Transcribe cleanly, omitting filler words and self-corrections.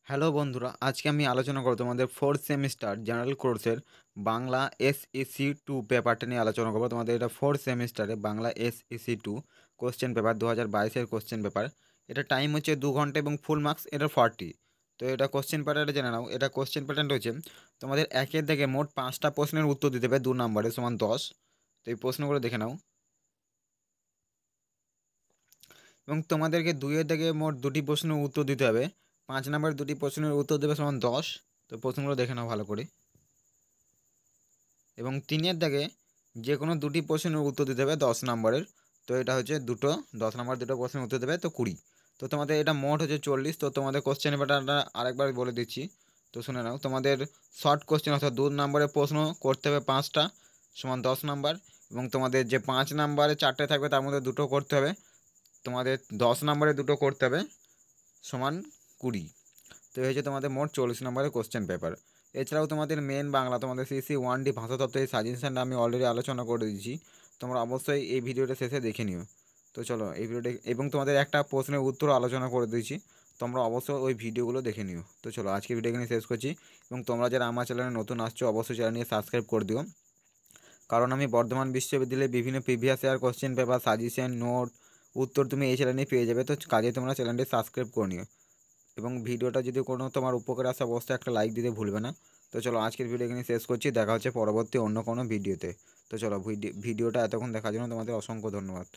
Hello বন্ধুরা, আজকে আমি আলোচনা করব তোমাদের ফোর্থ সেমিস্টার জেনারেল কোর্সের বাংলা SEC2 পেপারটা নিয়ে আলোচনা করবো। তোমাদের এটা ফোর্থ সেমিস্টারে বাংলা SEC2 কোশ্চেন পেপার 2022-এর কোশ্চেন পেপার। এটা টাইম হচ্ছে 2 ঘন্টা এবং ফুল মার্কস এটা 40। তো এটা কোশ্চেন প্যাটার্নটা জেনে নাও। এটা কোশ্চেন প্যাটার্ন রয়েছে তোমাদের একের দিকে মোট 5টা প্রশ্নের উত্তর দিতে হবে 2 নম্বরে সমান 10। তো এই প্রশ্নগুলো দেখে নাও। এবং তোমাদেরকে 2-এর দিকে মোট 2টি প্রশ্নের উত্তর দিতে হবে। 5 নম্বরের 2টি প্রশ্নের উত্তর দেবে সমান 10। তো প্রশ্নগুলো দেখে নাও ভালো করে। এবং 3-এর দাগে যে কোনো 2টি প্রশ্নের উত্তর দিতে হবে 10 নম্বরের। তো এটা হচ্ছে 10 নম্বর 2টো প্রশ্নের উত্তর দেবে, তো 20। তো তোমাদের এটা মোট হচ্ছে 40। তো তোমাদের কোশ্চেন পেপারটা আরেকবার বলে দিচ্ছি, তো শুনে নাও। তোমাদের শর্ট কোশ্চেন অর্থাৎ 2 নম্বরের প্রশ্ন করতে হবে 5টা সমান 10 নম্বর। এবং তোমাদের যে 5 নম্বরে 4টে থাকবে তার মধ্যে 2টো করতে হবে। তোমাদের 10 নম্বরে 2টো করতে হবে সমান 20। তো এই হচ্ছে তোমাদের মোট 40 নম্বরের কোশ্চেন পেপার। এছাড়াও তোমাদের মেন বাংলা তোমাদের CC1D ভাষাতত্ত্ব এই সাজেশনটা আমি অলরেডি আলোচনা করে দিয়েছি। তোমরা অবশ্যই এই ভিডিওটা শেষে দেখে নিও। তো চলো এই ভিডিওটা, এবং তোমাদের একটা প্রশ্নের উত্তর আলোচনা করে দিয়েছি, তোমরা অবশ্যই ওই ভিডিওগুলো দেখে নিও। তো চলো আজকে ভিডিও এখানে শেষ করছি। এবং তোমরা যারা আমার চ্যানেলে নতুন আসছো অবশ্যই চ্যানেলটি সাবস্ক্রাইব করে দিও, কারণ আমি বর্ধমান বিশ্ববিদ্যালয়ে বিভিন্ন previous year question paper suggestion note উত্তর তুমি এই চ্যানেলে পেয়ে যাবে। তো কাজে তোমরা চ্যানেলটি সাবস্ক্রাইব করে নিও। এবং ভিডিওটা যদি কোনো তোমার উপকারে আসে অবশ্যই একটা লাইক দিতে ভুলবে না। তো চলো আজকের ভিডিও এখানে শেষ করছি, দেখা হচ্ছে পরবর্তী অন্য কোনো ভিডিওতে। তো চলো ভিডিওটা এতক্ষণ দেখার জন্য তোমাদের অসংখ্য ধন্যবাদ।